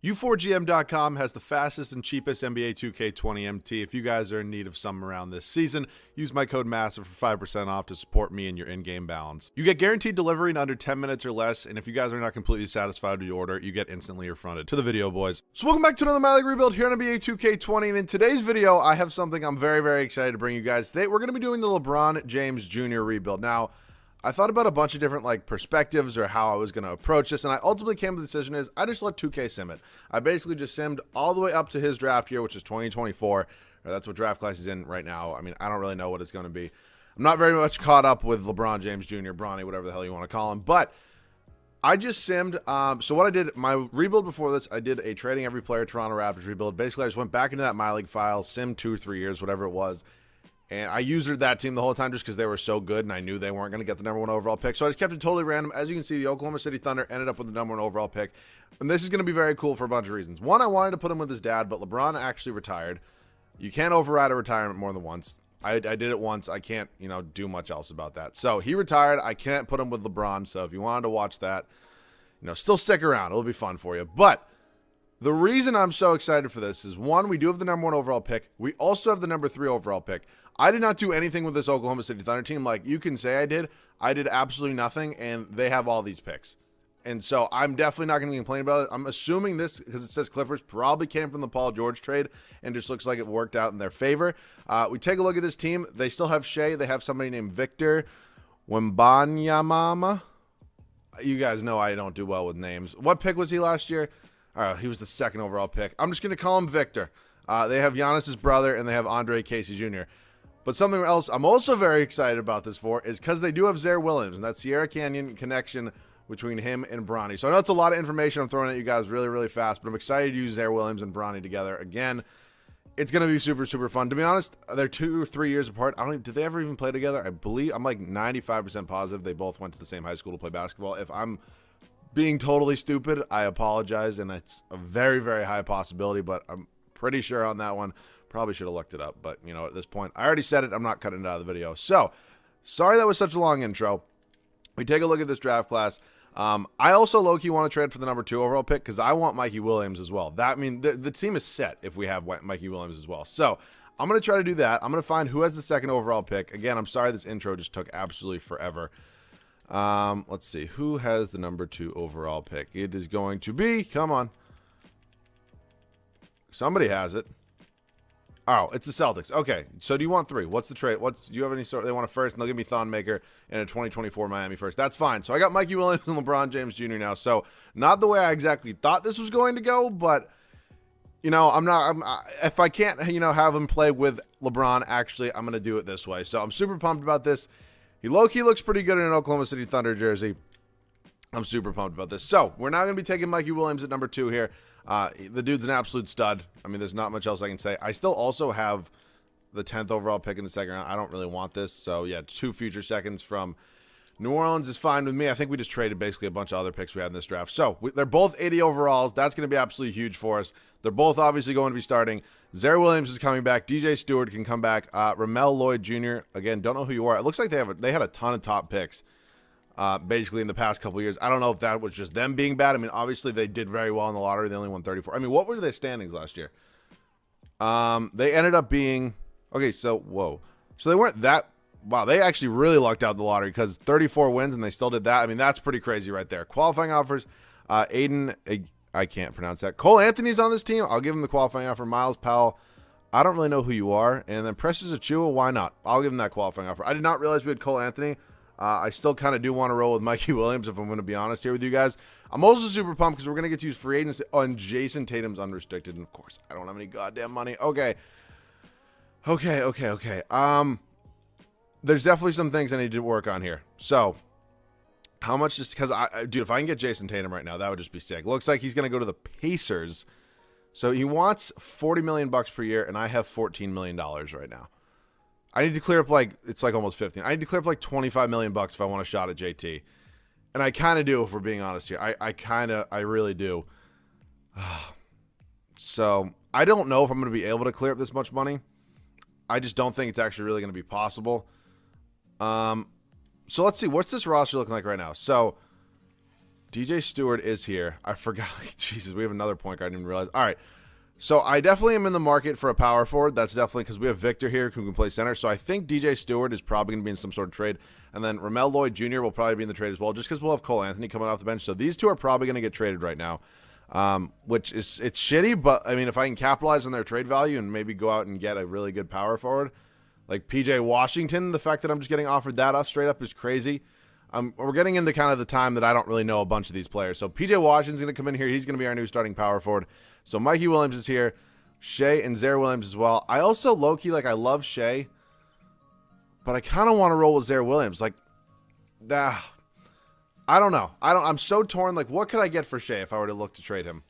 U4GM.com has the fastest and cheapest NBA 2K20 MT. If you guys are in need of some around this season, use my code Massa for 5% off to support me in your in-game balance. You get guaranteed delivery in under 10 minutes or less, and if you guys are not completely satisfied with your order, you get instantly refunded. To the video, boys. So welcome back to another My League rebuild here on NBA 2K20, and in today's video, I have something I'm very, very excited to bring you guys. Today, we're going to be doing the LeBron James Jr. rebuild. Now, I thought about a bunch of different perspectives or how I was going to approach this, and I ultimately came to the decision is I just let 2K sim it. I basically just simmed all the way up to his draft year, which is 2024. That's what draft class he's in right now. I mean, I don't really know what it's going to be. I'm not very much caught up with LeBron James Jr., Bronny, whatever the hell you want to call him, but I just simmed. So what I did, my rebuild before this, I did a trading every player Toronto Raptors rebuild. Basically, I just went back into that My League file, simmed 2 or 3 years, whatever it was. And I used that team the whole time just because they were so good, and I knew they weren't going to get the #1 overall pick. So I just kept it totally random. As you can see, the Oklahoma City Thunder ended up with the #1 overall pick. And this is going to be very cool for a bunch of reasons. One, I wanted to put him with his dad, but LeBron actually retired. You can't override a retirement more than once. I did it once. I can't, do much else about that. So he retired. I can't put him with LeBron. So if you wanted to watch that, still stick around. It'll be fun for you. But the reason I'm so excited for this is, one, we do have the #1 overall pick. We also have the #3 overall pick. I did not do anything with this Oklahoma City Thunder team. Like you can say I did. I did absolutely nothing, and they have all these picks. And so I'm definitely not going to complain about it. I'm assuming this, because it says Clippers, probably came from the Paul George trade and just looks like it worked out in their favor. We take a look at this team. They still have Shea. They have somebody named Victor Wembanyama. You guys know I don't do well with names. What pick was he last year? He was the 2nd overall pick. I'm just going to call him Victor. They have Giannis's brother, and they have Andre Casey Jr. But something else I'm also very excited about this for is because they do have Zaire Williams, and that Sierra Canyon connection between him and Bronny. So I know it's a lot of information I'm throwing at you guys really, really fast, but I'm excited to use Zaire Williams and Bronny together. Again, it's going to be super, super fun. To be honest, they're 2 or 3 years apart. Did they ever even play together? I believe, I'm like 95% positive they both went to the same high school to play basketball. If I'm being totally stupid, I apologize, and it's a very, very high possibility, but I'm pretty sure on that one. Probably should have looked it up, but at this point, I already said it. I'm not cutting it out of the video. So, sorry that was such a long intro. We take a look at this draft class. I also low-key want to trade for the #2 overall pick because I want Mikey Williams as well. The team is set if we have Mikey Williams as well. So, I'm going to try to do that. I'm going to find who has the 2nd overall pick. Again, I'm sorry this intro just took absolutely forever. Let's see. Who has the #2 overall pick? It is going to be, come on. Somebody has it. Oh, it's the Celtics. Okay, so do you want 3? What's the trade? Do you have any sort? They want a first, and they'll give me Thon Maker and a 2024 Miami first. That's fine. So I got Mikey Williams and LeBron James Jr. now. So not the way I exactly thought this was going to go, but if I can't have him play with LeBron, actually, I'm gonna do it this way. So I'm super pumped about this. He low-key looks pretty good in an Oklahoma City Thunder jersey. I'm super pumped about this. So we're now gonna be taking Mikey Williams at #2 here. The dude's an absolute stud. I mean, there's not much else I can say. I still also have the 10th overall pick in the 2nd round. I don't really want this. So, yeah, 2 future seconds from New Orleans is fine with me. I think we just traded basically a bunch of other picks we had in this draft. So, they're both 80 overalls. That's going to be absolutely huge for us. They're both obviously going to be starting. Zaire Williams is coming back. DJ Stewart can come back. Ramel Lloyd Jr., again, don't know who you are. It looks like they had a ton of top picks. Basically in the past couple of years. I don't know if that was just them being bad. I mean, obviously they did very well in the lottery. They only won 34. I mean, what were their standings last year? They ended up being, okay, so, whoa. So they weren't that, wow, they actually really lucked out the lottery because 34 wins and they still did that. I mean, that's pretty crazy right there. Qualifying offers, Aiden, I can't pronounce that. Cole Anthony's on this team. I'll give him the qualifying offer. Miles Powell, I don't really know who you are. And then Precious Achiuwa, why not? I'll give him that qualifying offer. I did not realize we had Cole Anthony. I still kind of do want to roll with Mikey Williams, if I'm going to be honest here with you guys. I'm also super pumped because we're going to get to use free agency on Jason Tatum's unrestricted. And, of course, I don't have any goddamn money. Okay. There's definitely some things I need to work on here. So, how much just because, dude, if I can get Jason Tatum right now, that would just be sick. Looks like he's going to go to the Pacers. So, he wants $40 million per year, and I have $14 million right now. I need to clear up it's almost 15. I need to clear up $25 million if I want a shot at JT. And I kind of do, if we're being honest here. I really do. So I don't know if I'm going to be able to clear up this much money. I just don't think it's actually really going to be possible. So let's see. What's this roster looking like right now? So DJ Stewart is here. I forgot. Jesus, we have another point guard. I didn't even realize. All right. So I definitely am in the market for a power forward. That's definitely because we have Victor here who can play center. So I think DJ Stewart is probably going to be in some sort of trade. And then Ramel Lloyd Jr. will probably be in the trade as well, just because we'll have Cole Anthony coming off the bench. So these two are probably going to get traded right now, which is it's shitty. But, I mean, if I can capitalize on their trade value and maybe go out and get a really good power forward, like PJ Washington, the fact that I'm just getting offered that up straight up is crazy. We're getting into kind of the time that I don't really know a bunch of these players. So PJ Washington's going to come in here. He's going to be our new starting power forward. So Mikey Williams is here. Shea and Zaire Williams as well. I also low-key, like, I love Shea, but I kind of want to roll with Zaire Williams. Like, I don't know. I'm so torn. Like, what could I get for Shea if I were to look to trade him?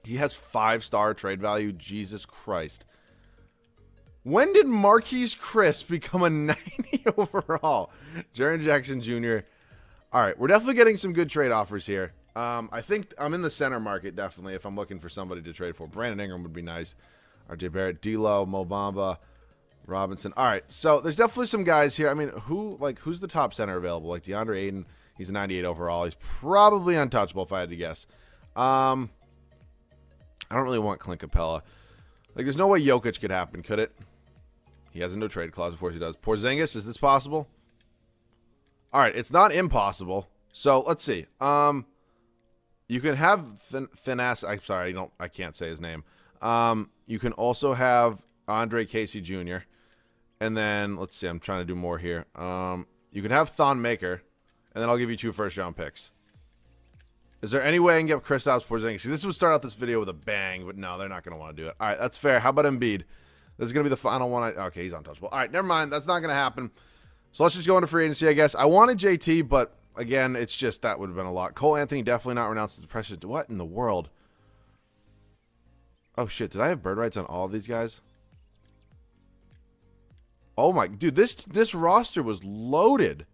He has 5-star trade value. Jesus Christ. When did Marquise Chris become a 90 overall? Jaren Jackson Jr. All right, we're definitely getting some good trade offers here. I think I'm in the center market, definitely, if I'm looking for somebody to trade for. Brandon Ingram would be nice. RJ Barrett, D'Lo, Mo Bamba, Robinson. All right, so there's definitely some guys here. I mean, who's the top center available? Like DeAndre Ayton, he's a 98 overall. He's probably untouchable if I had to guess. I don't really want Clint Capella. Like, there's no way Jokic could happen, could it? He has a no trade clause. Of course he does. Porzingis, is this possible? All right, it's not impossible. So let's see. You can have Thanas. I'm sorry, I can't say his name. You can also have Andre Casey Jr. And then let's see. I'm trying to do more here. You can have Thon Maker, and then I'll give you 2 first-round picks. Is there any way I can get Kristaps Porzingis? See, this would start out this video with a bang, but no, they're not going to want to do it. All right, that's fair. How about Embiid? This is going to be the final one. Okay, he's untouchable. All right, never mind. That's not going to happen. So let's just go into free agency, I guess. I wanted JT, but again, it's just that would have been a lot. Cole Anthony definitely not renounced as precious. What in the world? Oh, shit. Did I have bird rights on all of these guys? Oh, my. Dude, this roster was loaded.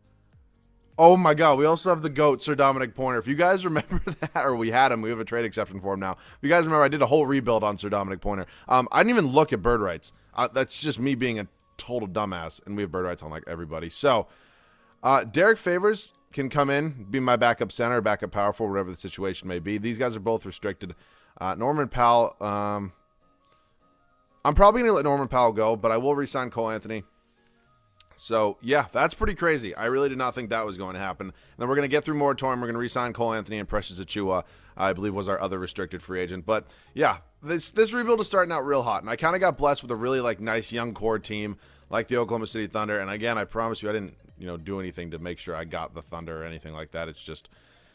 Oh, my God. We also have the GOAT, Sir Dominic Pointer. If you guys remember that, or we had him. We have a trade exception for him now. If you guys remember, I did a whole rebuild on Sir Dominic Pointer. I didn't even look at bird rights. That's just me being a total dumbass, and we have bird rights on, like, everybody. So, Derek Favors can come in, be my backup center, backup power forward, whatever the situation may be. These guys are both restricted. Norman Powell, I'm probably going to let Norman Powell go, but I will re-sign Cole Anthony. So, yeah, that's pretty crazy. I really did not think that was going to happen. And then we're going to get through moratorium. We're going to re-sign Cole Anthony and Precious Achiuwa, I believe was our other restricted free agent. But, yeah, this rebuild is starting out real hot. And I kind of got blessed with a really, like, nice young core team like the Oklahoma City Thunder. And, again, I promise you I didn't, do anything to make sure I got the Thunder or anything like that. It's just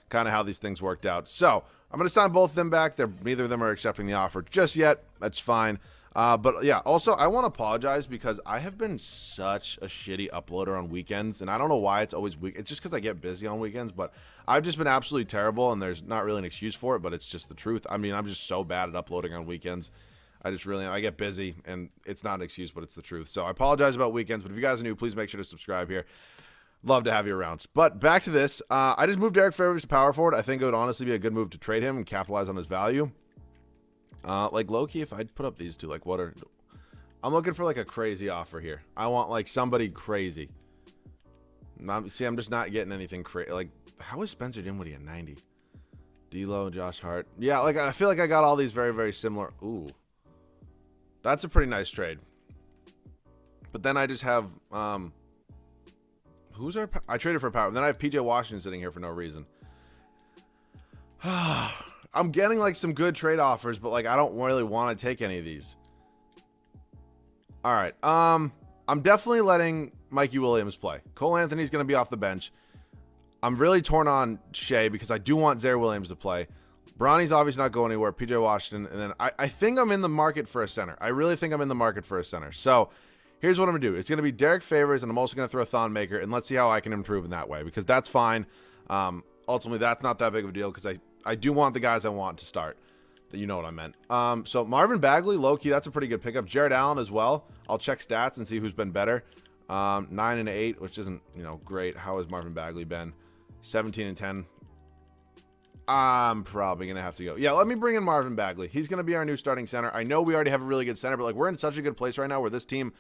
kind of how these things worked out. So, I'm going to sign both of them back. Neither of them are accepting the offer just yet. That's fine. But yeah, also I want to apologize because I have been such a shitty uploader on weekends, and I don't know why it's always week. It's just because I get busy on weekends, but I've just been absolutely terrible, and there's not really an excuse for it, but it's just the truth. I mean, I'm just so bad at uploading on weekends. I get busy, and it's not an excuse, but it's the truth. So I apologize about weekends, but if you guys are new, please make sure to subscribe here. Love to have you around. But back to this. I just moved Derek Favors to power forward. I think it would honestly be a good move to trade him and capitalize on his value. Like low-key, if I put up these two, I'm looking for like a crazy offer here. I want like somebody crazy. I'm just not getting anything crazy. Like, how is Spencer Dinwiddie at 90? D'Lo, Josh Hart. Yeah, like I feel like I got all these very, very similar. Ooh, that's a pretty nice trade. But then I just have I traded for power. Then I have PJ Washington sitting here for no reason. I'm getting like some good trade offers, but like I don't really want to take any of these. All right. I'm definitely letting Mikey Williams play. Cole Anthony's going to be off the bench. I'm really torn on Shea because I do want Zaire Williams to play. Bronny's obviously not going anywhere. PJ Washington. And then I think I'm in the market for a center. I really think I'm in the market for a center. So here's what I'm going to do. It's going to be Derek Favors, and I'm also going to throw Thon Maker, and let's see how I can improve in that way because that's fine. Ultimately, that's not that big of a deal because I do want the guys I want to start. You know what I meant. So Marvin Bagley, low-key, that's a pretty good pickup. Jared Allen as well. I'll check stats and see who's been better. 9 and 8, which isn't, great. How has Marvin Bagley been? 17 and 10. I'm probably going to have to go. Yeah, let me bring in Marvin Bagley. He's going to be our new starting center. I know we already have a really good center, but like we're in such a good place right now where this team,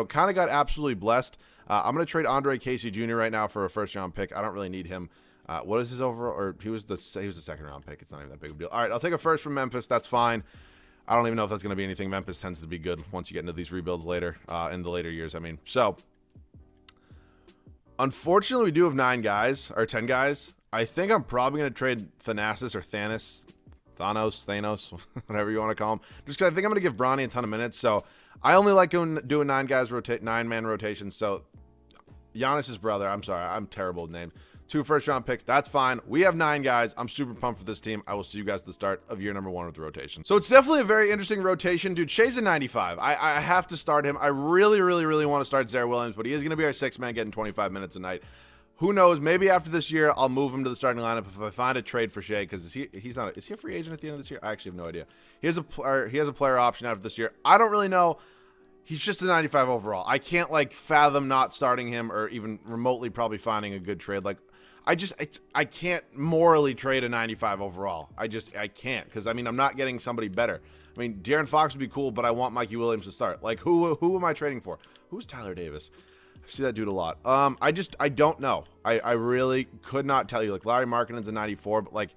kind of got absolutely blessed. I'm going to trade Andre Casey Jr. right now for a first-round pick. I don't really need him. What is his overall? Or he was the second round pick. It's not even that big of a deal. All right, I'll take a first from Memphis. That's fine. I don't even know if that's going to be anything. Memphis tends to be good once you get into these rebuilds later, in the later years. I mean, so unfortunately, we do have 10 guys. I think I'm probably going to trade Thanasis or Thanos, whatever you want to call him. Just because I think I'm going to give Bronny a ton of minutes. So I only like doing 9-man rotations. So Giannis's brother, I'm sorry, I'm terrible with names. 2 first-round picks, that's fine. We have 9 guys. I'm super pumped for this team. I will see you guys at the start of year number 1 of the rotation. So it's definitely a very interesting rotation. Dude, Shai's a 95. I have to start him. I really, really, really want to start Zaire Williams, but he is going to be our 6th man getting 25 minutes a night. Who knows? Maybe after this year, I'll move him to the starting lineup if I find a trade for Shai, because is he a free agent at the end of this year? I actually have no idea. He has a player option after this year. I don't really know. He's just a 95 overall. I can't fathom not starting him or even remotely probably finding a good trade. I can't morally trade a 95 overall. I can't, because I mean, I'm not getting somebody better. I mean, De'Aaron Fox would be cool, but I want Mikey Williams to start. Who am I trading for? Who's Tyler Davis? I see that dude a lot. I don't know. I really could not tell you. Larry Markkanen's a 94, but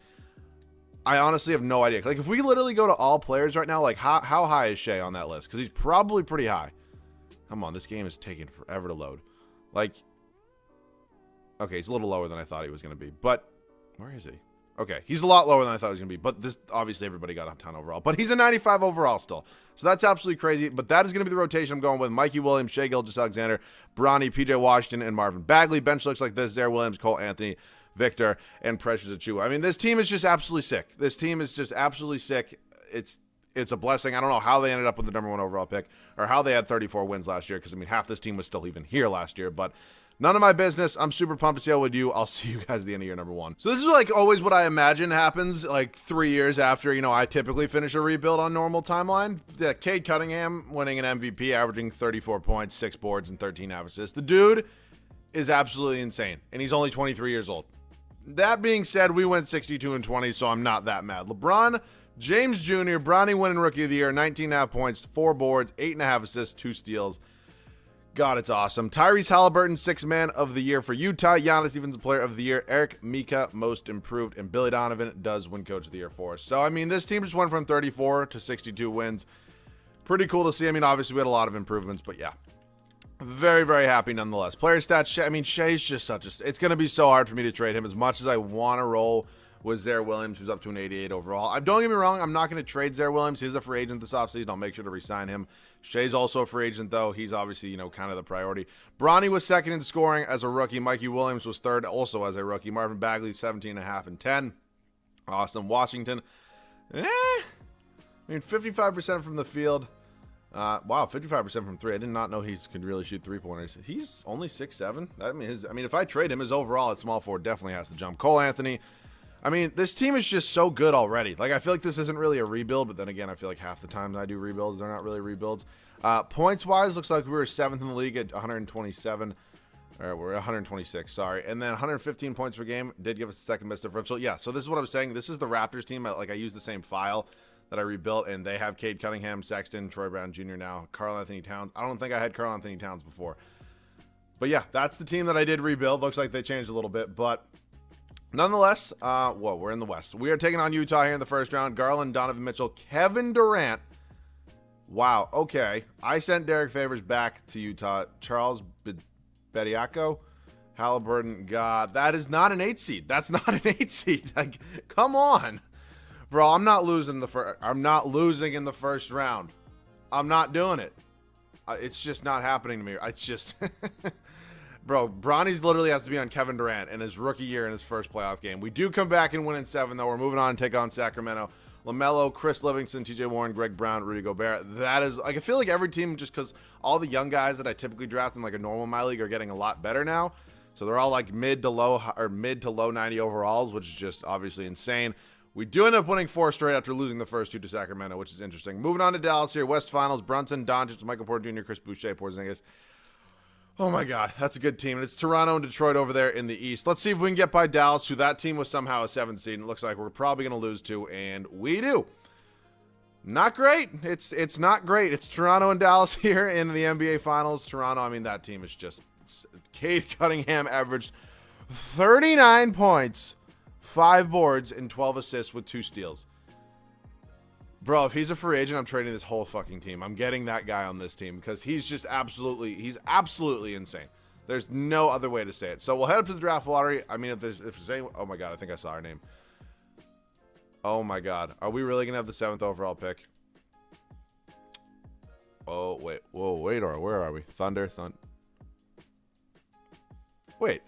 I honestly have no idea. If we literally go to all players right now, how high is Shai on that list? Because he's probably pretty high. Come on, this game is taking forever to load. Okay, he's a little lower than I thought he was going to be, but where is he? Okay, he's a lot lower than I thought he was going to be, but this, obviously everybody got a ton overall, but he's a 95 overall still. So that's absolutely crazy, but that is going to be the rotation I'm going with. Mikey Williams, Shai Gilgeous-Alexander, Bronny, PJ Washington, and Marvin Bagley. Bench looks like this: Zaire Williams, Cole Anthony, Victor, and Precious Achiuwa. I mean, this team is just absolutely sick. It's a blessing. I don't know how they ended up with the number 1 overall pick or how they had 34 wins last year, because I mean, half this team was still even here last year, but none of my business. I'm super pumped to see how we do. I'll see you guys at the end of year number 1. So this is always what I imagine happens 3 years after, I typically finish a rebuild on normal timeline. Cade Cunningham winning an MVP, averaging 34 points, 6 boards, and 13 assists. The dude is absolutely insane, and he's only 23 years old. That being said, we went 62-20, so I'm not that mad. LeBron James Jr., Bronny winning Rookie of the Year, 19.5 points, 4 boards, 8.5 assists, 2 steals. God, it's awesome. Tyrese Halliburton, 6th man of the year for Utah. Giannis Stevens, player of the year. Eric Mika, most improved. And Billy Donovan does win coach of the year for us. So, I mean, this team just went from 34 to 62 wins. Pretty cool to see. I mean, obviously, we had a lot of improvements, but yeah. Very, very happy nonetheless. Player stats, I mean, Shai's just it's going to be so hard for me to trade him as much as I want to roll with Zaire Williams, who's up to an 88 overall. Don't get me wrong, I'm not going to trade Zaire Williams. He's a free agent this offseason. I'll make sure to re-sign him. Shai's also a free agent, though. He's obviously, kind of the priority. Bronny was 2nd in scoring as a rookie. Mikey Williams was 3rd also as a rookie. Marvin Bagley, 17.5 and 10. Awesome. Washington, I mean, 55% from the field. Wow, 55% from 3. I did not know he could really shoot 3-pointers. He's only 6'7". I mean, if I trade him, his overall at small forward definitely has to jump. Cole Anthony. I mean, this team is just so good already. I feel like this isn't really a rebuild, but then again, I feel like half the times I do rebuilds, they're not really rebuilds. Points-wise, looks like we were 7th in the league at 127. Or we're 126, sorry. And then 115 points per game did give us the 2nd best differential. Yeah, so this is what I was saying. This is the Raptors team. I used the same file that I rebuilt, and they have Cade Cunningham, Sexton, Troy Brown Jr. now, Karl Anthony Towns. I don't think I had Karl Anthony Towns before. But yeah, that's the team that I did rebuild. Looks like they changed a little bit, but nonetheless, we're in the West. We are taking on Utah here in the first round. Garland, Donovan Mitchell, Kevin Durant. Wow, okay. I sent Derek Favors back to Utah. Charles Bediako, Halliburton. God, that is not an 8 seed. That's not an 8 seed. Come on. Bro, I'm not losing in the first round. I'm not doing it. It's just not happening to me. It's just... Bro, Bronny's literally has to be on Kevin Durant in his rookie year in his first playoff game. We do come back and win in 7, though. We're moving on and take on Sacramento. LaMelo, Chris Livingston, TJ Warren, Greg Brown, Rudy Gobert. That is, I feel like every team, just because all the young guys that I typically draft in a normal my league are getting a lot better now. So they're all mid to low 90 overalls, which is just obviously insane. We do end up winning 4 straight after losing the first 2 to Sacramento, which is interesting. Moving on to Dallas here. West Finals, Brunson, Doncic, Michael Porter Jr., Chris Boucher, Porzingis. Oh my God, that's a good team. And it's Toronto and Detroit over there in the East. Let's see if we can get by Dallas, who that team was somehow a 7 seed. And it looks like we're probably going to lose to, and we do. Not great. It's not great. It's Toronto and Dallas here in the NBA Finals. Toronto, I mean, that team is just... Cade Cunningham averaged 39 points, 5 boards, and 12 assists with 2 steals. Bro, if he's a free agent, I'm trading this whole fucking team. I'm getting that guy on this team because he's just he's absolutely insane. There's no other way to say it. So we'll head up to the draft lottery. I mean, if there's any, oh my God, I think I saw our name. Oh my God. Are we really going to have the 7th overall pick? Oh, wait. Whoa, wait, or where are we? Thunder. Wait.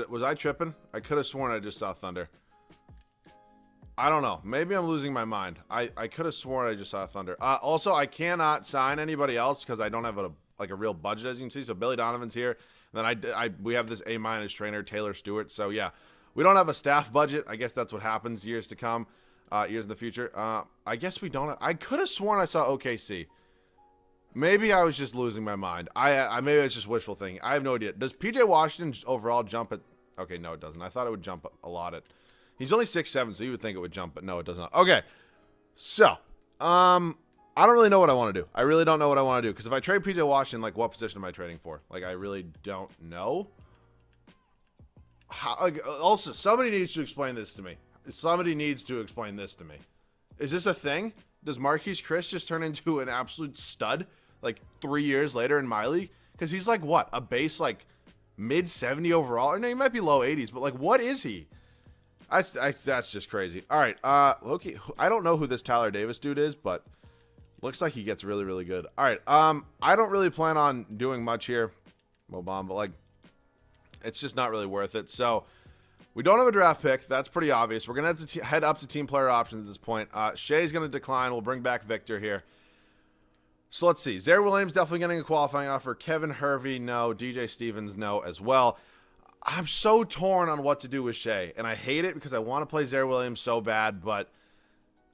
Was I tripping? I could have sworn I just saw Thunder. I don't know. Maybe I'm losing my mind. I could have sworn I just saw Thunder. Also, I cannot sign anybody else because I don't have a real budget, as you can see. So Billy Donovan's here. And then we have this A- trainer, Taylor Stewart. So yeah, we don't have a staff budget. I guess that's what happens years to come, years in the future. I guess we don't. I could have sworn I saw OKC. Maybe I was just losing my mind. Maybe it's just wishful thinking. I have no idea. Does PJ Washington overall jump at? Okay, no, it doesn't. I thought it would jump a lot at. He's only 6'7", so you would think it would jump, but no, it does not. Okay, so I don't really know what I want to do. I really don't know what I want to do because if I trade PJ Washington, like, what position am I trading for? Like, I really don't know. Also, somebody needs to explain this to me. Somebody needs to explain this to me. Is this a thing? Does Marquise Chris just turn into an absolute stud like 3 years later in my league? Because he's like what, a base like mid 70 overall, or no, he might be low 80s, but like what is he? That's just crazy. All right, Loki. I don't know who this Tyler Davis dude is, but looks like he gets really, really good. All right, I don't really plan on doing much here, Mobom, but like, it's just not really worth it. So we don't have a draft pick. That's pretty obvious. We're gonna have to head up to team player options at this point. Shea's gonna decline. We'll bring back Victor here. So let's see. Zaire Williams definitely getting a qualifying offer. Kevin Hervey, no. DJ Stevens, no as well. I'm so torn on what to do with Shea, and I hate it because I want to play Zaire Williams so bad, but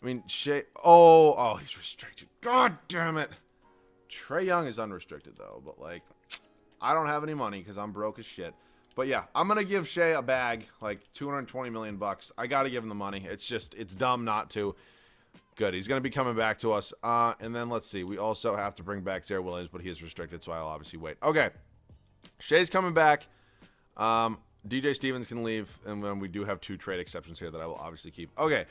I mean, Shea, oh, he's restricted. God damn it. Trae Young is unrestricted though, but like, I don't have any money because I'm broke as shit. But yeah, I'm going to give Shea a bag, like $220 million. I got to give him the money. It's dumb not to. Good. He's going to be coming back to us. And then let's see. We also have to bring back Zaire Williams, but he is restricted, so I'll obviously wait. Okay. Shea's coming back. DJ Stevens can leave, and then we do have 2 trade exceptions here that I will obviously keep. Okay.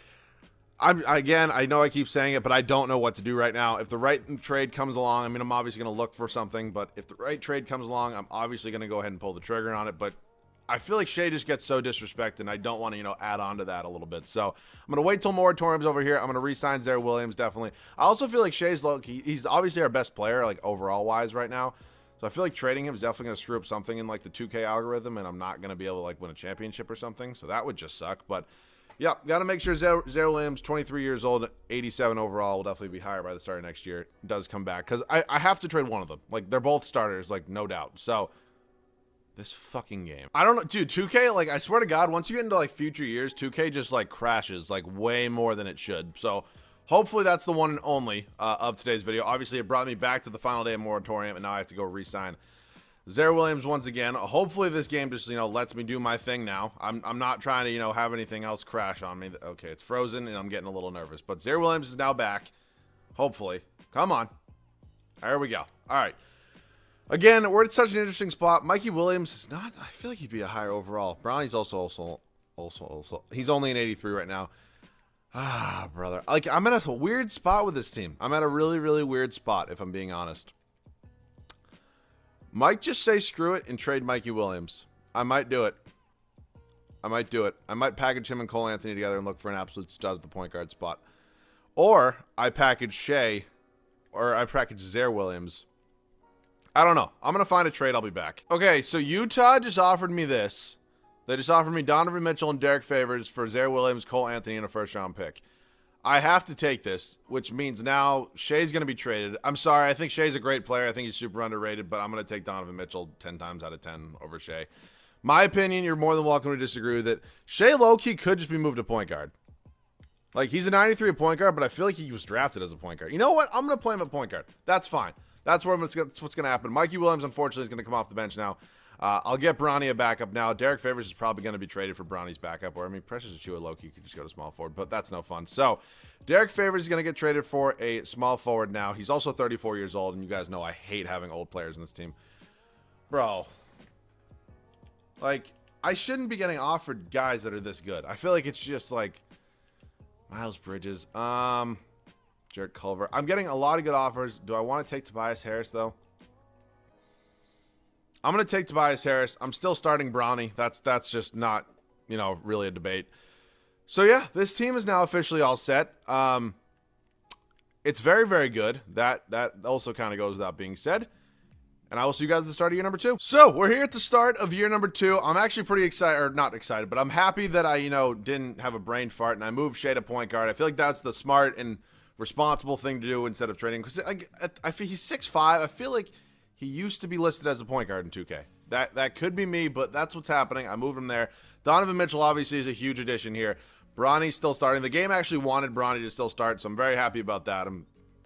I know I keep saying it, but I don't know what to do right now. If the right trade comes along, I mean, I'm obviously going to look for something, but if the right trade comes along, I'm obviously going to go ahead and pull the trigger on it, but I feel like Shea just gets so disrespected, and I don't want to, add on to that a little bit. So I'm going to wait till moratorium's over here. I'm going to re-sign Zaire Williams, definitely. I also feel like Shea's he's obviously our best player, like, overall-wise right now. So I feel like trading him is definitely going to screw up something in, like, the 2K algorithm, and I'm not going to be able to, like, win a championship or something. So that would just suck. But, yeah, got to make sure Zaire Williams, 23 years old, 87 overall, will definitely be higher by the start of next year. Does come back. Because I have to trade one of them. Like, they're both starters, like, no doubt. So this fucking game. I don't know. Dude, 2K, like, I swear to God, once you get into, like, future years, 2K just, like, crashes, like, way more than it should. So hopefully that's the one and only of today's video. Obviously, it brought me back to the final day of moratorium, and now I have to go re-sign Zaire Williams once again. Hopefully this game just, lets me do my thing now. I'm not trying to, have anything else crash on me. Okay, it's frozen, and I'm getting a little nervous. But Zaire Williams is now back. Hopefully. Come on. There we go. All right. Again, we're at such an interesting spot. Mikey Williams is not, I feel like he'd be a higher overall. Brownie's also. He's only an 83 right now. Ah, brother. Like, I'm at a weird spot with this team. I'm at a really, really weird spot, if I'm being honest. Might just say screw it and trade Mikey Williams. I might do it. I might package him and Cole Anthony together and look for an absolute stud at the point guard spot. Or I package Shea, or I package Zaire Williams. I don't know. I'm going to find a trade. I'll be back. Okay, so Utah just offered me this. They just offered me Donovan Mitchell and Derek Favors for Zaire Williams, Cole Anthony, and a first-round pick. I have to take this, which means now Shea's going to be traded. I'm sorry. I think Shea's a great player. I think he's super underrated, but I'm going to take Donovan Mitchell 10 times out of 10 over Shea. My opinion, you're more than welcome to disagree with it. Shea low-key could just be moved to point guard. Like, he's a 93 at point guard, but I feel like he was drafted as a point guard. You know what? I'm going to play him at point guard. That's fine. That's what's going to happen. Mikey Williams, unfortunately, is going to come off the bench now. I'll get Bronny a backup now. Derek Favors is probably going to be traded for Bronny's backup. Or, I mean, Precious Achiuwa low-key could just go to small forward, but that's no fun. So, Derek Favors is going to get traded for a small forward now. He's also 34 years old, and you guys know I hate having old players in this team. Bro. Like, I shouldn't be getting offered guys that are this good. I feel like it's just like Miles Bridges, Jarrett Culver. I'm getting a lot of good offers. Do I want to take Tobias Harris though? I'm going to take Tobias Harris. I'm still starting Bronny. That's just not, you know, really a debate. So yeah, this team is now officially all set. It's very, very good. That also kind of goes without being said. And I will see you guys at the start of year number 2. So we're here at the start of year number 2. I'm actually pretty excited, or not excited, but I'm happy that I, didn't have a brain fart and I moved Shea to point guard. I feel like that's the smart and responsible thing to do instead of trading. Because I feel he's 6'5". I feel like he used to be listed as a point guard in 2K. That could be me, but that's what's happening. I moved him there. Donovan Mitchell obviously is a huge addition here. Bronny's still starting. The game actually wanted Bronny to still start, so I'm very happy about that.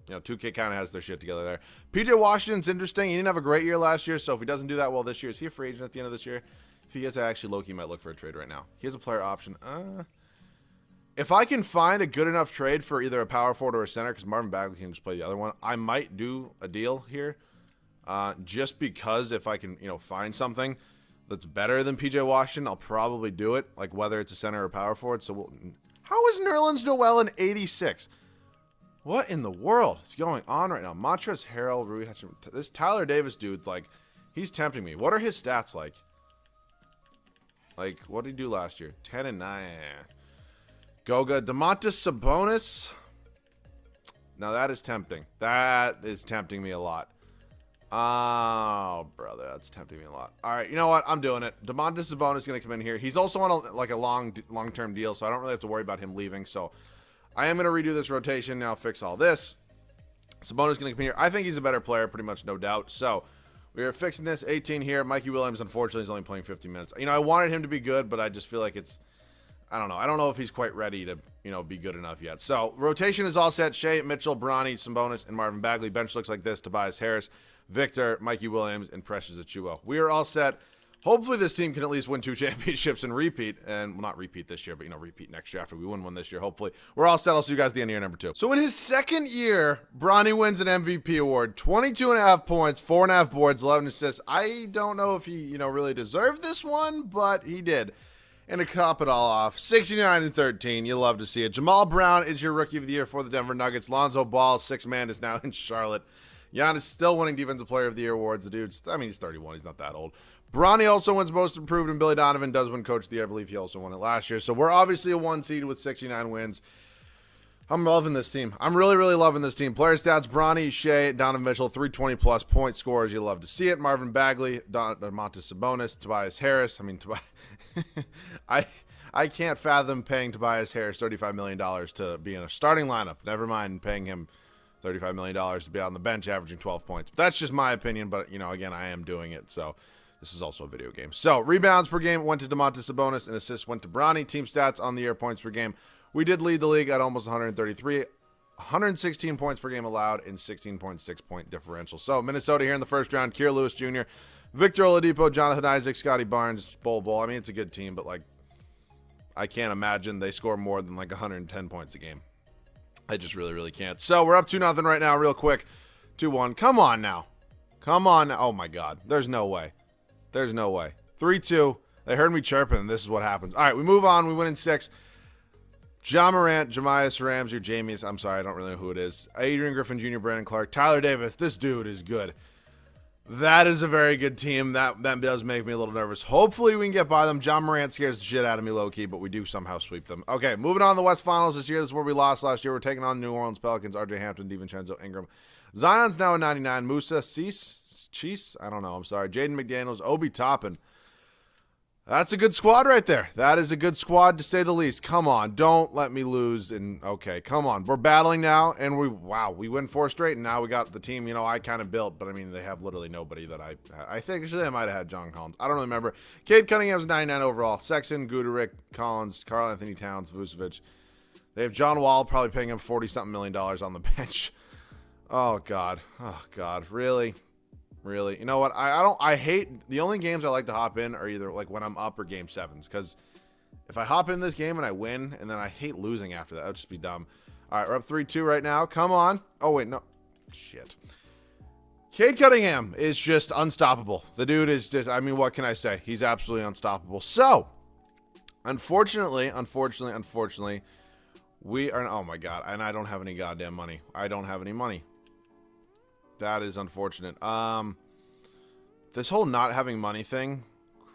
2K kind of has their shit together there. PJ Washington's interesting. He didn't have a great year last year, so if he doesn't do that well this year, is he a free agent at the end of this year? If he is, actually, Loki might look for a trade right now. He has a player option. If I can find a good enough trade for either a power forward or a center, because Marvin Bagley can just play the other one, I might do a deal here. Just because if I can, find something that's better than PJ Washington, I'll probably do it, like whether it's a center or power forward. So how is Nerlens Noel an 86? What in the world is going on right now? Montrezl Harrell, Rui Hachimura, this Tyler Davis dude, like, he's tempting me. What are his stats like? Like, what did he do last year? 10 and 9. Goga, Domantas Sabonis. Now that is tempting. That is tempting me a lot. Oh, brother, that's tempting me a lot. All right, you know what? I'm doing it. Domantas Sabonis is going to come in here. He's also on a long-term deal, so I don't really have to worry about him leaving. So I am going to redo this rotation now, fix all this. Sabonis is going to come here. I think he's a better player, pretty much, no doubt. So we are fixing this. 18 here. Mikey Williams, unfortunately, is only playing 15 minutes. I wanted him to be good, but I just feel like I don't know. I don't know if he's quite ready to, be good enough yet. So rotation is all set. Shea, Mitchell, Bronny, Sabonis, and Marvin Bagley. Bench looks like this. Tobias Harris, Victor, Mikey Williams, and Precious Achiuwa. We are all set. Hopefully this team can at least win 2 championships and repeat. And, well, not repeat this year, but, repeat next year after we win one this year, hopefully. We're all set. I'll see you guys at the end of year number 2. So in his second year, Bronny wins an MVP award. 22.5 points, 4.5 boards, 11 assists. I don't know if he, really deserved this one, but he did. And to top it all off, 69 and 13. You love to see it. Jamal Brown is your rookie of the year for the Denver Nuggets. Lonzo Ball, 6th man, is now in Charlotte. Giannis still winning Defensive Player of the Year awards. The dude's, he's 31. He's not that old. Bronny also wins Most Improved, and Billy Donovan does win Coach of the Year. I believe he also won it last year. So we're obviously a 1 seed with 69 wins. I'm loving this team. I'm really, really loving this team. Player stats, Bronny, Shea, Donovan Mitchell, 320-plus point scorers. You love to see it. Marvin Bagley, Domantas Sabonis, Tobias Harris. I can't fathom paying Tobias Harris $35 million to be in a starting lineup. Never mind paying him $35 million to be on the bench averaging 12 points. That's just my opinion, but, again, I am doing it, so this is also a video game. So, rebounds per game went to Domantas Sabonis, and assists went to Bronny. Team stats on the year, points per game. We did lead the league at almost 133, 116 points per game allowed, and 16.6 point differential. So, Minnesota here in the first round, Kier Lewis Jr., Victor Oladipo, Jonathan Isaac, Scotty Barnes, Bol. It's a good team, but, I can't imagine they score more than, 110 points a game. I just really, really can't. So, we're up 2-0 right now, real quick. 2-1. Come on now. Oh, my God. There's no way. 3-2. They heard me chirping, and this is what happens. All right, we move on. We win in 6. John Morant, Jamias Ramsey, or Jamies. I'm sorry, I don't really know who it is. Adrian Griffin Jr., Brandon Clark, Tyler Davis. This dude is good. That is a very good team. That does make me a little nervous. Hopefully we can get by them. John Morant scares the shit out of me low-key, but we do somehow sweep them. Okay, moving on to the West Finals this year. This is where we lost last year. We're taking on the New Orleans Pelicans, RJ Hampton, DiVincenzo, Ingram. Zion's now a 99. Musa, Cheese? I don't know. I'm sorry. Jaden McDaniels, Obi Toppin. That's a good squad right there. That is a good squad, to say the least. Come on. Don't let me lose. Okay, come on. We're battling now, and we win 4 straight, and now we got the team, I kind of built, but, they have literally nobody that I think actually I might have had John Collins. I don't really remember. Cade Cunningham's 99 overall. Sexton, Guderick, Collins, Karl Anthony Towns, Vucevic. They have John Wall, probably paying him $40-something million on the bench. Oh, God. Really? Really, you know what? I hate the only games I like to hop in are either when I'm up or game 7s, because if I hop in this game and I win, and then I hate losing after that, would just be dumb. All right, we're up 3-2 right now. Come on. Oh wait, no, shit. Cade Cunningham is just unstoppable. The dude is just, I mean, what can I say? He's absolutely unstoppable. So, unfortunately, we are, oh my God, and I don't have any goddamn money. I don't have any money. That is unfortunate. This whole not having money thing,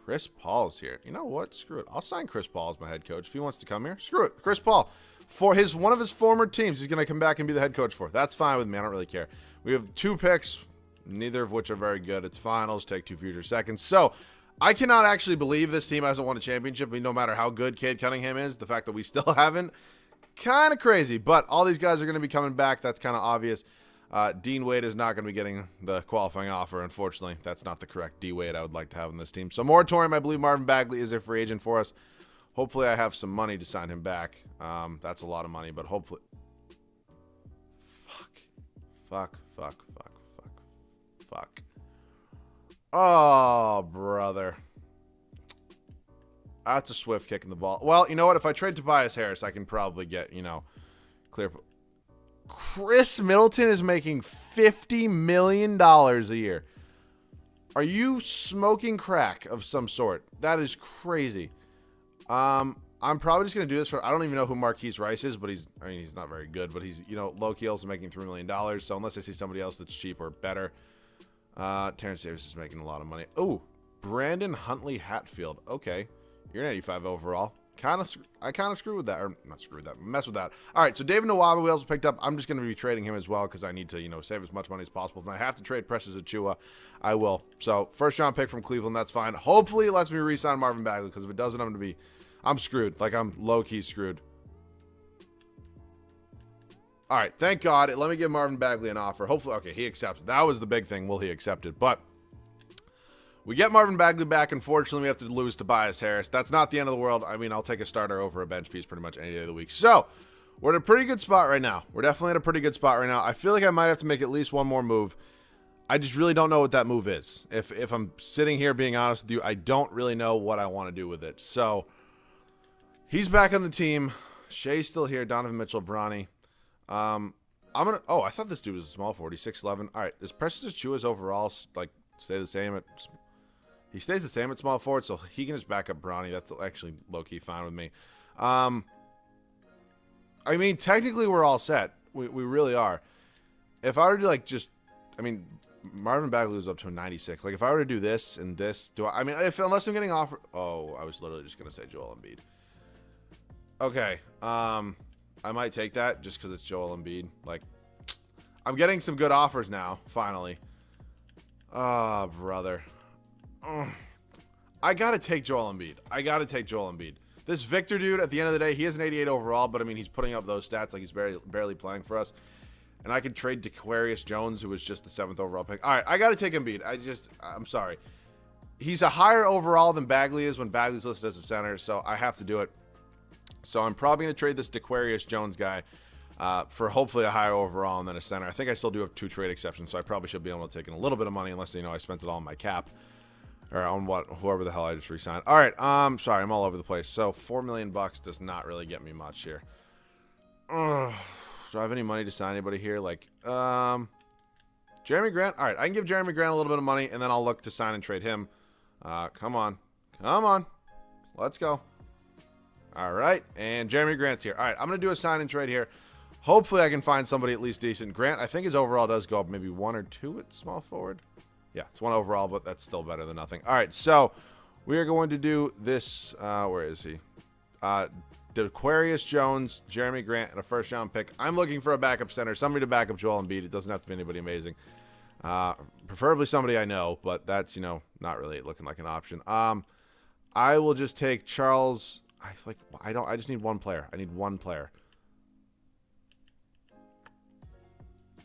Chris Paul's here. You know what? Screw it. I'll sign Chris Paul as my head coach. If he wants to come here, screw it. Chris Paul. For one of his former teams, he's going to come back and be the head coach for. That's fine with me. I don't really care. We have 2 picks, neither of which are very good. It's fine. I'll just take 2 future seconds. So, I cannot actually believe this team hasn't won a championship. I mean, no matter how good Cade Cunningham is, the fact that we still haven't, kind of crazy. But all these guys are going to be coming back. That's kind of obvious. Dean Wade is not going to be getting the qualifying offer, unfortunately. That's not the correct D Wade I would like to have in this team. So, moratorium, I believe Marvin Bagley is a free agent for us. Hopefully, I have some money to sign him back. That's a lot of money, but hopefully... Fuck. Oh, brother. That's a Swift kicking the ball. Well, you know what? If I trade Tobias Harris, I can probably get, clear... Chris Middleton is making $50 million a year. Are you smoking crack of some sort? That is crazy. I'm probably just going to do this for... I don't even know who Marquise Rice is, but he's not very good, but he's, low-key also making $3 million. So unless I see somebody else that's cheap or better. Terrence Davis is making a lot of money. Oh, Brandon Huntley Hatfield. Okay. You're an 85 overall. I kind of screw with that, or not screw with that, mess with that. All right, so David Nwaba we also picked up. I'm just going to be trading him as well because I need to, save as much money as possible. If I have to trade Precious Achiuwa, I will. So first round pick from Cleveland, that's fine. Hopefully it lets me re-sign Marvin Bagley because if it doesn't, I'm screwed. Like I'm low-key screwed. All right, thank God. Let me give Marvin Bagley an offer. Hopefully, okay, he accepts. That was the big thing. Will he accept it? But we get Marvin Bagley back. Unfortunately, we have to lose Tobias Harris. That's not the end of the world. I mean, I'll take a starter over a bench piece pretty much any day of the week. So, we're at a pretty good spot right now. We're definitely at a pretty good spot right now. I feel like I might have to make at least one more move. I just really don't know what that move is. If I'm sitting here being honest with you, I don't really know what I want to do with it. So, he's back on the team. Shea's still here. Donovan Mitchell, Bronny. I thought this dude was a small forward. He's 6'11". All right, does Precious Achiuwa's overall, stay the same? He stays the same at small forward, so he can just back up Bronny. That's actually low-key fine with me. I mean, technically we're all set. We really are. If I were to, Marvin Bagley was up to a 96. Like, if I were to do this and this, unless I'm getting offered... Oh, I was literally just going to say Joel Embiid. Okay, I might take that just because it's Joel Embiid. Like, I'm getting some good offers now, finally. Oh, brother. I got to take Joel Embiid. This Victor dude, at the end of the day, he has an 88 overall, but, he's putting up those stats like he's barely playing for us. And I could trade Dequarius Jones, who was just the 7th overall pick. All right, I got to take Embiid. I'm sorry. He's a higher overall than Bagley is when Bagley's listed as a center, so I have to do it. So I'm probably going to trade this Dequarius Jones guy for hopefully a higher overall and then a center. I think I still do have 2 trade exceptions, so I probably should be able to take in a little bit of money unless, I spent it all on my cap. Or on whoever the hell I just re-signed. All right, sorry, I'm all over the place. So $4 million does not really get me much here. Do I have any money to sign anybody here? Jeremy Grant? All right, I can give Jeremy Grant a little bit of money, and then I'll look to sign and trade him. Come on. Let's go. All right, and Jeremy Grant's here. All right, I'm going to do a sign and trade here. Hopefully I can find somebody at least decent. Grant, I think his overall does go up maybe 1 or 2 at small forward. Yeah, it's 1 overall, but that's still better than nothing. All right, so we are going to do this. Where is he? Dequarius Jones, Jeremy Grant, and a first-round pick. I'm looking for a backup center, somebody to back up Joel Embiid. It doesn't have to be anybody amazing. Preferably somebody I know, but that's, not really looking like an option. I will just take Charles. I just need one player. I need one player.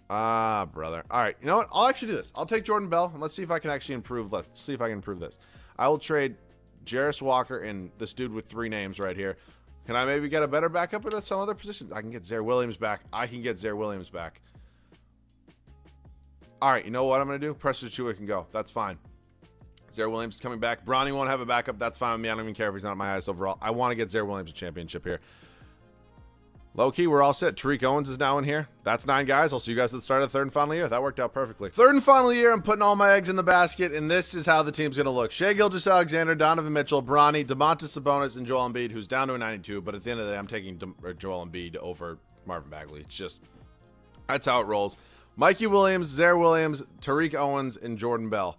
Brother. All right. You know what? I'll actually do this. I'll take Jordan Bell, and let's see if I can actually improve. Let's see if I can improve this. I will trade Jarris Walker and this dude with 3 names right here. Can I maybe get a better backup at some other position? I can get Zaire Williams back. All right. You know what I'm going to do? Precious Achiuwa can go. That's fine. Zaire Williams is coming back. Bronny won't have a backup. That's fine with me. I don't even care if he's not my highest overall. I want to get Zaire Williams a championship here. Low-key, we're all set. Tariq Owens is now in here. That's 9 guys. I'll see you guys at the start of the third and final year. That worked out perfectly. Third and final year, I'm putting all my eggs in the basket, and this is how the team's going to look. Shai Gilgeous-Alexander, Donovan Mitchell, Bronny, Domantas Sabonis, and Joel Embiid, who's down to a 92, but at the end of the day, I'm taking Joel Embiid over Marvin Bagley. It's just, that's how it rolls. Mikey Williams, Zaire Williams, Tariq Owens, and Jordan Bell.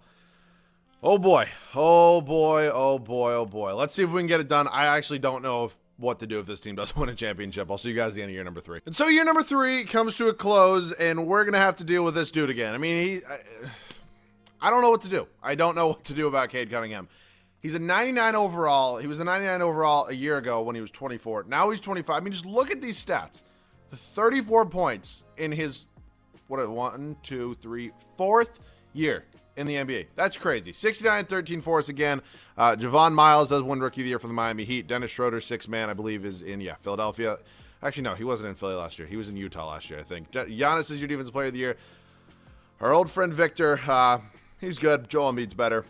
Oh boy. Oh boy. Oh boy. Oh boy. Let's see if we can get it done. I actually don't know what to do if this team doesn't win a championship. I'll see you guys at the end of year number 3. And so year number 3 comes to a close, and we're going to have to deal with this dude again. I mean, I don't know what to do. I don't know what to do about Cade Cunningham. He's a 99 overall. He was a 99 overall a year ago when he was 24. Now he's 25. I mean, just look at these stats. 34 points in his, fourth year in the NBA. That's crazy. 69-13 for us again. Javon Miles does win Rookie of the Year for the Miami Heat. Dennis Schroeder, 6th man, I believe, is in, Philadelphia. Actually, no, he wasn't in Philly last year. He was in Utah last year, I think. Giannis is your Defensive Player of the Year. Our old friend Victor, he's good. Joel Embiid's better.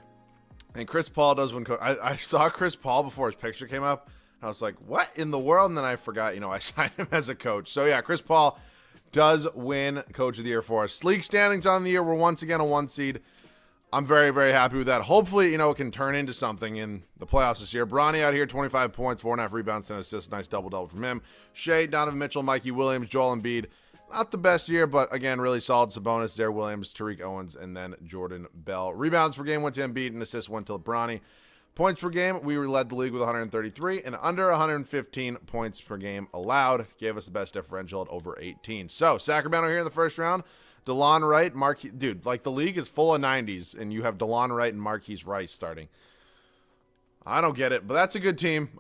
And Chris Paul does win. I saw Chris Paul before his picture came up. And I was like, what in the world? And then I forgot, I signed him as a coach. So, yeah, Chris Paul does win Coach of the Year for us. League standings on the year. We're once again a 1 seed. I'm very, very happy with that. Hopefully, it can turn into something in the playoffs this year. Bronny out here, 25 points, 4.5 rebounds, 10 assists. Nice double-double from him. Shai, Donovan Mitchell, Mikey Williams, Joel Embiid. Not the best year, but again, really solid. Sabonis, Zaire Williams, Tariq Owens, and then Jordan Bell. Rebounds per game went to Embiid, and assists went to Bronny. Points per game, we led the league with 133, and under 115 points per game allowed. Gave us the best differential at over 18. So, Sacramento here in the first round. DeLon Wright, Marquise, dude, like the league is full of 90s, and you have DeLon Wright and Marquise Rice starting. I don't get it, but that's a good team.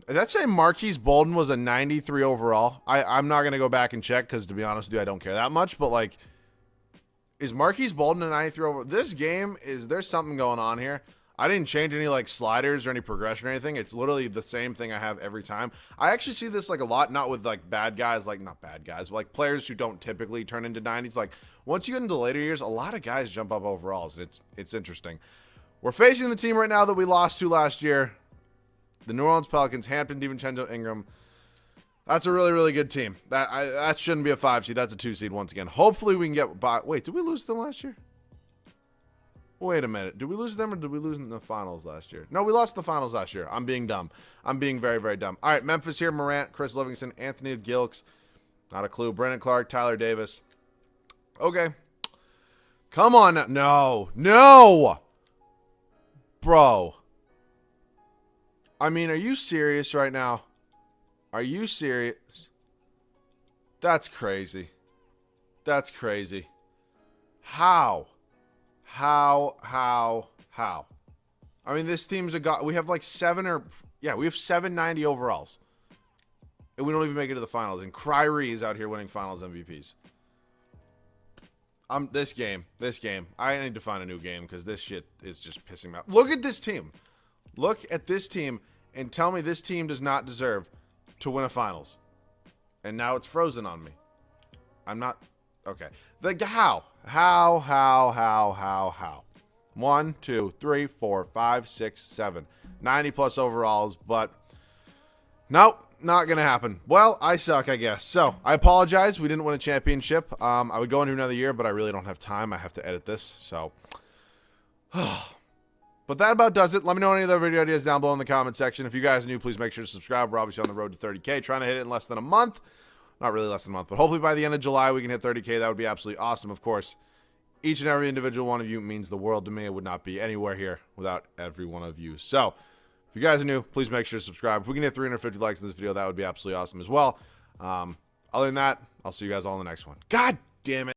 Did that say Marquise Bolden was a 93 overall? I'm not going to go back and check because, to be honest with you, I don't care that much, but, like, is Marquise Bolden a 93 overall? This game, there's something going on here. I didn't change any, like, sliders or any progression or anything. It's literally the same thing I have every time. I actually see this, like, a lot, not with, like, bad guys, like, not bad guys, but, like, players who don't typically turn into 90s. Like, once you get into later years, a lot of guys jump up overalls, and it's interesting. We're facing the team right now that we lost to last year. The New Orleans Pelicans, Hampton, DiVincenzo, Ingram. That's a really, really good team. That shouldn't be a 5 seed. That's a 2 seed once again. Hopefully we can get by. Wait, did we lose to them last year? Wait a minute. Did we lose to them or did we lose in the finals last year? No, we lost in the finals last year. I'm being dumb. I'm being very, very dumb. All right, Memphis here. Morant, Chris Livingston, Anthony Gilks. Not a clue. Brennan Clark, Tyler Davis. Okay. Come on now. No. No. Bro. I mean, are you serious right now? Are you serious? That's crazy. That's crazy. How? How? I mean, this team's a god. We have like we have 790 overalls. And we don't even make it to the finals. And Kyrie is out here winning finals MVPs. This game. I need to find a new game because this shit is just pissing me off. Look at this team. Look at this team and tell me this team does not deserve to win a finals. And now it's frozen on me. I'm not. Okay. How? 1, 2, 3, 4, 5, 6, 7. 90 plus overalls, but nope, not going to happen. Well, I suck, I guess. So, I apologize. We didn't win a championship. I would go into another year, but I really don't have time. I have to edit this, so. But that about does it. Let me know any other video ideas down below in the comment section. If you guys are new, please make sure to subscribe. We're obviously on the road to 30K. Trying to hit it in less than a month. Not really less than a month, but hopefully by the end of July we can hit 30K. That would be absolutely awesome. Of course, each and every individual one of you means the world to me. I would not be anywhere here without every one of you. So, if you guys are new, please make sure to subscribe. If we can hit 350 likes in this video, that would be absolutely awesome as well. Other than that, I'll see you guys all in the next one. God damn it.